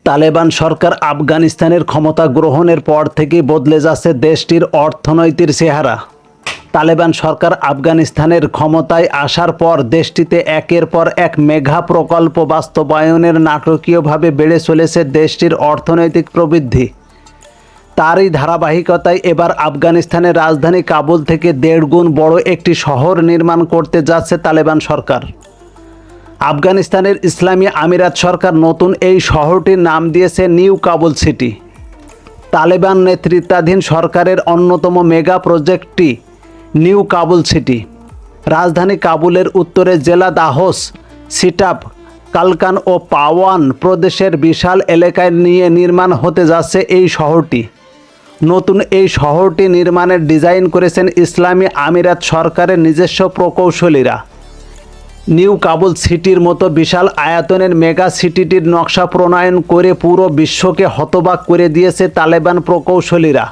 তালেবান সরকার আফগানিস্তানের ক্ষমতা গ্রহণের পর থেকেই বদলে যাচ্ছে দেশটির অর্থনৈতিক চেহারা। তালেবান সরকার আফগানিস্তানের ক্ষমতায় আসার পর দেশটিতে একের পর এক মেগা প্রকল্প বাস্তবায়নের নাটকীয়ভাবে বেড়ে চলেছে দেশটির অর্থনৈতিক প্রবৃদ্ধি। তারই ধারাবাহিকতায় এবার আফগানিস্তানের রাজধানী কাবুল থেকে 1.5 গুণ বড় একটি শহর নির্মাণ করতে যাচ্ছে তালেবান সরকার। আফগানিস্তানের ইসলামী আমিরাত সরকার নতুন এই শহরটির নাম দিয়েছে নিউ কাবুল সিটি। তালেবান নেতৃত্বাধীন সরকারের অন্যতম মেগা প্রজেক্টটি নিউ কাবুল সিটি। রাজধানী কাবুলের উত্তরে জেলা দাহোস, সিটাপ, কালকান ও পাওয়ান প্রদেশের বিশাল এলাকায় নিয়ে নির্মাণ হতে যাচ্ছে এই শহরটি। নতুন এই শহরটি নির্মাণের ডিজাইন করেছেন ইসলামী আমিরাত সরকারের নিজস্ব প্রকৌশলীরা। নিউ কাবুল সিটির মতো বিশাল আয়তনের মেগা সিটিটির নকশা প্রণয়ন করে পুরো বিশ্বকে হতবাক করে দিয়েছে তালেবান প্রকৌশলীরা।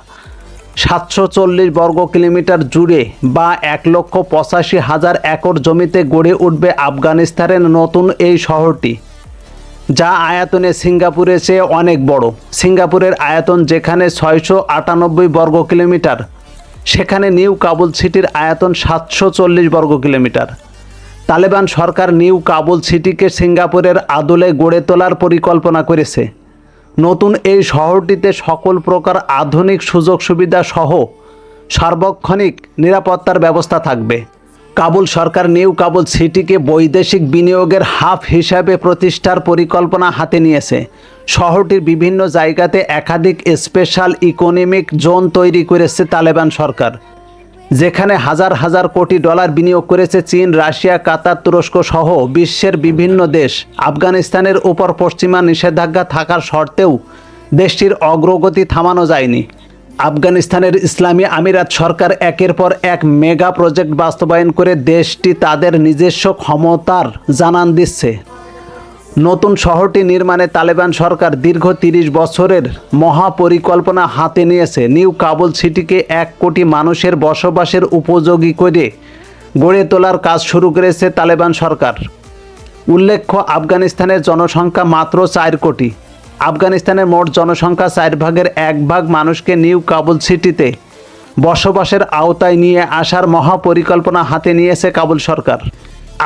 740 বর্গ কিলোমিটার জুড়ে বা 1,85,000 একর জমিতে গড়ে উঠবে আফগানিস্তানের নতুন এই শহরটি, যা আয়তনে সিঙ্গাপুরের চেয়ে অনেক বড়। সিঙ্গাপুরের আয়তন যেখানে 698 বর্গ কিলোমিটার, সেখানে নিউ কাবুল সিটির আয়তন 740 বর্গ কিলোমিটার। তালেবান সরকার নিউ কাবুল সিটিকে সিঙ্গাপুরের আদলে গড়ে তোলার পরিকল্পনা করেছে। নতুন এই শহরটিতে সকল প্রকার আধুনিক সুযোগ সুবিধা সহ সার্বক্ষণিক নিরাপত্তার ব্যবস্থা থাকবে। কাবুল সরকার নিউ কাবুল সিটিকে বৈদেশিক বিনিয়োগের হাব হিসাবে প্রতিষ্ঠার পরিকল্পনা হাতে নিয়েছে। শহরটির বিভিন্ন জায়গাতে একাধিক স্পেশাল ইকোনমিক জোন তৈরি করেছে তালেবান সরকার, যেখানে হাজার হাজার কোটি ডলার বিনিয়োগ করেছে চীন, রাশিয়া, কাতার, তুরস্ক সহ বিশ্বের বিভিন্ন দেশ। আফগানিস্তানের উপর পশ্চিমা নিষেধাজ্ঞা থাকার সত্ত্বেও দেশটির অগ্রগতি থামানো যায়নি। আফগানিস্তানের ইসলামী আমিরাত সরকার একের পর এক মেগা প্রজেক্ট বাস্তবায়ন করে দেশটি তাদের নিজস্ব ক্ষমতার জানান দিচ্ছে। নতুন শহরটি নির্মাণে তালেবান সরকার দীর্ঘ 30 বছরের মহাপরিকল্পনা হাতে নিয়েছে। নিউ কাবুল সিটিকে 1 কোটি মানুষের বসবাসের উপযোগী করে গড়ে তোলার কাজ শুরু করেছে তালেবান সরকার। উল্লেখ্য, আফগানিস্তানের জনসংখ্যা মাত্র 4 কোটি। আফগানিস্তানের মোট জনসংখ্যা 4 ভাগের 1 ভাগ মানুষকে নিউ কাবুল সিটিতে বসবাসের আওতায় নিয়ে আসার মহাপরিকল্পনা হাতে নিয়েছে কাবুল সরকার।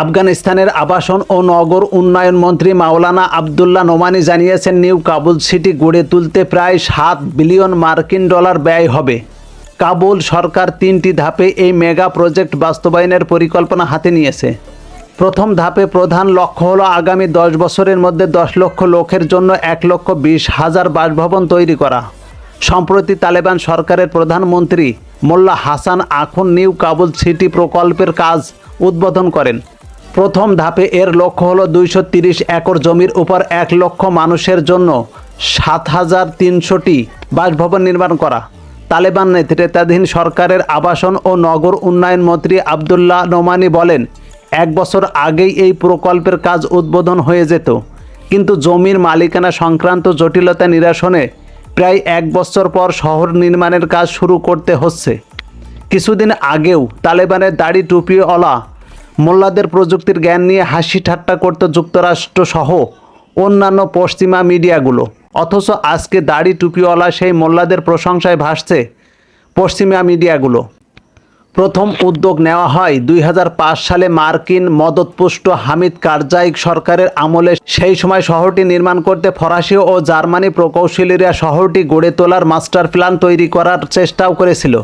আফগানিস্তানের আবাসন ও নগর উন্নয়ন মন্ত্রী মাওলানা আবদুল্লাহ নোমানি জানিয়েছেন, নিউ কাবুল সিটি গড়ে তুলতে প্রায় 7 বিলিয়ন মার্কিন ডলার ব্যয় হবে। কাবুল সরকার 3টি ধাপে এই মেগা প্রজেক্ট বাস্তবায়নের পরিকল্পনা হাতে নিয়েছে। প্রথম ধাপে প্রধান লক্ষ্য হলো আগামী 10 বছরের মধ্যে 10 লক্ষ লোকের জন্য 1,20,000 বাসভবন তৈরি করা। সম্প্রতি তালেবান সরকারের প্রধানমন্ত্রী মোল্লা হাসান আখুন নিউ কাবুল সিটি প্রকল্পের কাজ উদ্বোধন করেন। প্রথম ধাপে এর লক্ষ্য হলো 230 একর জমির উপর 1 লক্ষ মানুষের জন্য 7,300টি বাসভবন নির্মাণ করা। তালেবান নেতৃত্বাধীন সরকারের আবাসন ও নগর উন্নয়ন মন্ত্রী আবদুল্লাহ নোমানি বলেন, 1 বছর আগেই এই প্রকল্পের কাজ উদ্বোধন হয়ে যেত, কিন্তু জমির মালিকানা সংক্রান্ত জটিলতা নিরসনে প্রায় 1 বছর পর শহর নির্মাণের কাজ শুরু করতে হচ্ছে। কিছুদিন আগেও তালেবানের দাড়ি টুপিওয়ালা মোল্লাদের প্রযুক্তির জ্ঞান নিয়ে হাসি ঠাট্টা করত যুক্তরাষ্ট্র সহ অন্যান্য পশ্চিমা মিডিয়াগুলো, অথচ আজকে দাড়ি টুপিওয়ালা সেই মোল্লাদের প্রশংসায় ভাসছে পশ্চিমা মিডিয়াগুলো। প্রথম উদ্যোগ নেওয়া হয় 2005 সালে মার্কিন মদতপুষ্ট হামিদ কারজাই সরকারের আমলে। সেই সময় শহরটি নির্মাণ করতে ফরাসি ও জার্মানি প্রকৌশলীরা শহরটি গড়ে তোলার মাস্টার প্ল্যান তৈরি করার চেষ্টাও করেছিল,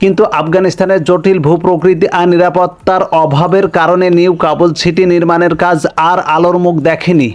কিন্তু আফগানিস্তানের জটিল ভূপ্রকৃতি আর নিরাপত্তার অভাবের কারণে নিউ কাবুল সিটি নির্মাণের কাজ আর আলোর মুখ দেখেনি।